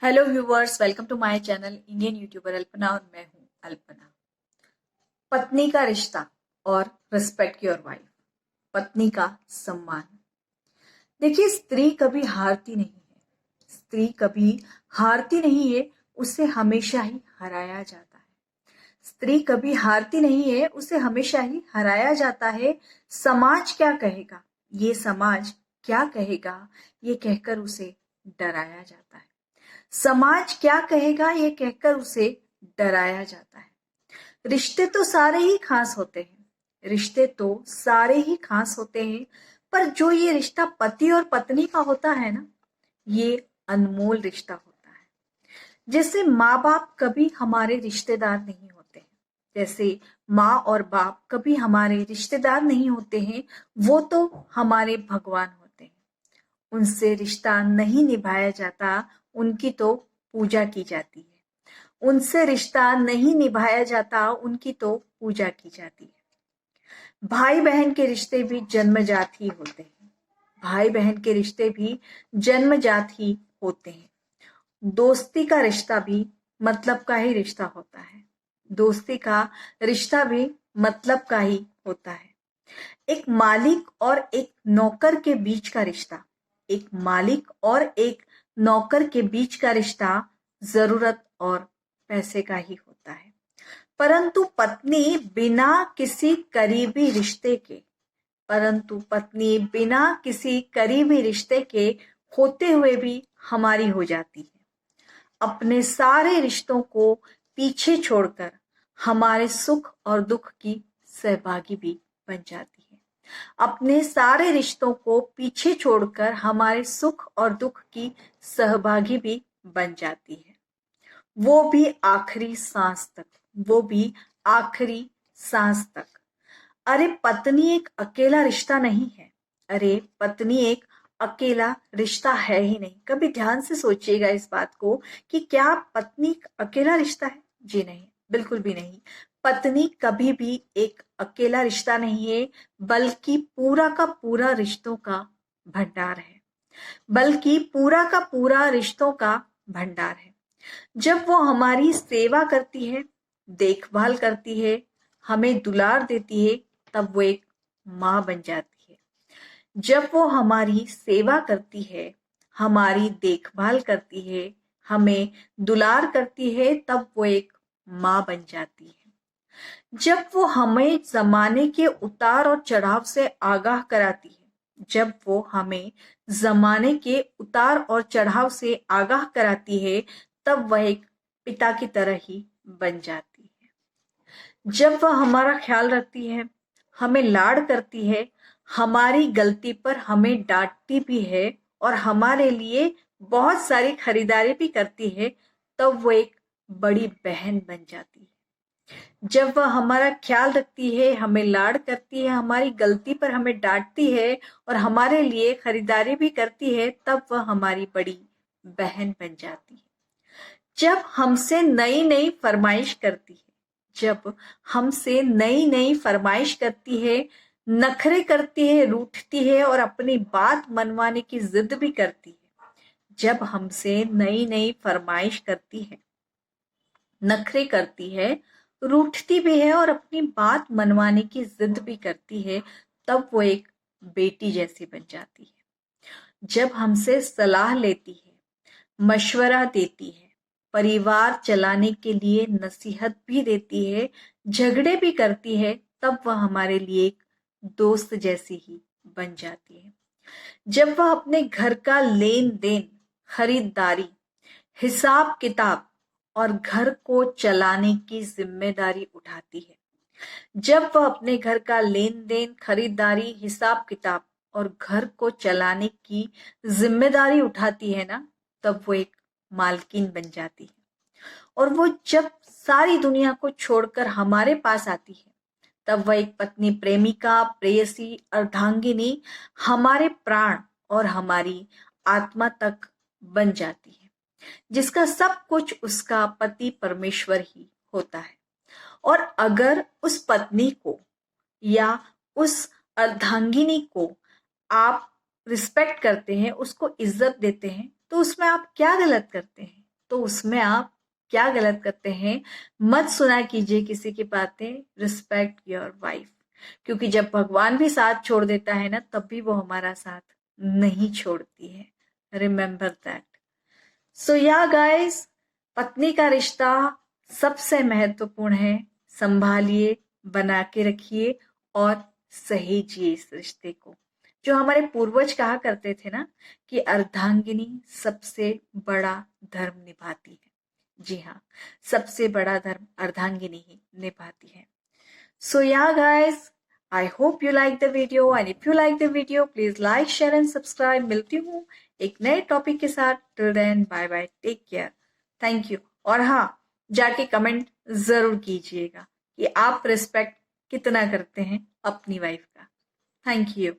Hello viewers, welcome to my channel Indian YouTuber Alpana और मैं हूं अल्पना। पत्नी का रिश्ता और रिस्पेक्ट योर वाइफ, पत्नी का सम्मान। देखिए, स्त्री कभी हारती नहीं है। स्त्री कभी हारती नहीं है, उसे हमेशा ही हराया जाता है। स्त्री कभी हारती नहीं है, उसे हमेशा ही हराया जाता है। समाज क्या कहेगा, ये समाज क्या कहेगा, ये कहकर उसे डराया जाता है। समाज क्या कहेगा, ये कहकर उसे डराया जाता है। रिश्ते तो सारे ही खास होते हैं, रिश्ते तो सारे ही खास होते हैं, पर जो ये रिश्ता पति और पत्नी का होता है ना, ये अनमोल रिश्ता होता है। जैसे माँ बाप कभी हमारे रिश्तेदार नहीं होते हैं, जैसे माँ और बाप कभी हमारे रिश्तेदार नहीं होते हैं, वो तो हमारे भगवान होते हैं। उनसे रिश्ता नहीं निभाया जाता, उनकी तो पूजा की जाती है। उनसे रिश्ता नहीं निभाया जाता, उनकी तो पूजा की जाती है। भाई बहन के रिश्ते भी जन्मजात ही होते हैं। भाई बहन के रिश्ते भी जन्मजात ही होते हैं। दोस्ती का रिश्ता भी मतलब का ही रिश्ता होता है। दोस्ती का रिश्ता भी मतलब का ही होता है। एक मालिक और एक नौकर के बीच का रिश्ता, एक मालिक और एक नौकर के बीच का रिश्ता जरूरत और पैसे का ही होता है। परंतु पत्नी बिना किसी करीबी रिश्ते के, परंतु पत्नी बिना किसी करीबी रिश्ते के होते हुए भी हमारी हो जाती है। अपने सारे रिश्तों को पीछे छोड़कर हमारे सुख और दुख की सहभागी भी बन जाती है। अपने सारे रिश्तों को पीछे छोड़कर हमारे सुख और दुख की सहभागी भी बन जाती है। वो भी आखिरी सांस तक, वो भी आखिरी सांस तक। अरे पत्नी एक अकेला रिश्ता नहीं है। अरे पत्नी एक अकेला रिश्ता है ही नहीं। कभी ध्यान से सोचिएगा इस बात को कि क्या पत्नी एक अकेला रिश्ता है? जी नहीं, बिल्कुल भी नहीं। पत्नी कभी भी एक अकेला रिश्ता नहीं है, बल्कि पूरा का पूरा रिश्तों का भंडार है। बल्कि पूरा का पूरा रिश्तों का भंडार है। जब वो हमारी सेवा करती है, देखभाल करती है, हमें दुलार देती है, तब वो एक माँ बन जाती है। जब वो हमारी सेवा करती है, हमारी देखभाल करती है, हमें दुलार करती है, तब वो एक माँ बन जाती है। जब वो हमें जमाने के उतार और चढ़ाव से आगाह कराती है, जब वो हमें जमाने के उतार और चढ़ाव से आगाह कराती है, तब वह एक पिता की तरह ही बन जाती है। जब वह हमारा ख्याल रखती है, हमें लाड करती है, हमारी गलती पर हमें डांटती भी है और हमारे लिए बहुत सारी खरीदारी भी करती है, तब वो एक बड़ी बहन बन जाती है। जब वह हमारा ख्याल रखती है, हमें लाड करती है, हमारी गलती पर हमें डांटती है और हमारे लिए खरीदारी भी करती है, तब वह हमारी बड़ी बहन बन जाती है। जब हमसे नई नई फरमाइश करती है, जब हमसे नई नई फरमाइश करती है, नखरे करती है, रूठती है और अपनी बात मनवाने की जिद भी करती है, जब हमसे नई नई फरमाइश करती है, नखरे करती है, रूठती भी है और अपनी बात मनवाने की जिद भी करती है, तब वो एक बेटी जैसी बन जाती है। जब हमसे सलाह लेती है, मशवरा देती है, परिवार चलाने के लिए नसीहत भी देती है, झगड़े भी करती है, तब वह हमारे लिए एक दोस्त जैसी ही बन जाती है। जब वह अपने घर का लेन देन, खरीदारी, हिसाब किताब और घर को चलाने की जिम्मेदारी उठाती है, जब वह अपने घर का लेन देन, खरीदारी, हिसाब किताब और घर को चलाने की जिम्मेदारी उठाती है ना, तब वो एक मालकिन बन जाती है। और वो जब सारी दुनिया को छोड़कर हमारे पास आती है, तब वह एक पत्नी, प्रेमिका, प्रेयसी, अर्धांगिनी, हमारे प्राण और हमारी आत्मा तक बन जाती है, जिसका सब कुछ उसका पति परमेश्वर ही होता है। और अगर उस पत्नी को या उस अर्धांगिनी को आप रिस्पेक्ट करते हैं, उसको इज्जत देते हैं, तो उसमें आप क्या गलत करते हैं? तो उसमें आप क्या गलत करते हैं? मत सुना कीजिए किसी की बातें, रिस्पेक्ट योर वाइफ। क्योंकि जब भगवान भी साथ छोड़ देता है ना, तब भी वो हमारा साथ नहीं छोड़ती है। Remember that. सो या गाइस, पत्नी का रिश्ता सबसे महत्वपूर्ण है। संभालिए, बना के रखिए और सहेजिए इस रिश्ते को। जो हमारे पूर्वज कहा करते थे ना कि अर्धांगिनी सबसे बड़ा धर्म निभाती है। जी हाँ, सबसे बड़ा धर्म अर्धांगिनी ही निभाती है। So yeah guys, I hope you like the video and if you like the video please like, share and subscribe। मिलती हूँ एक नए टॉपिक के साथ। Till then bye bye, take care, thank you। और हाँ, जाके कमेंट जरूर कीजिएगा कि आप रिस्पेक्ट कितना करते हैं अपनी वाइफ का। Thank you.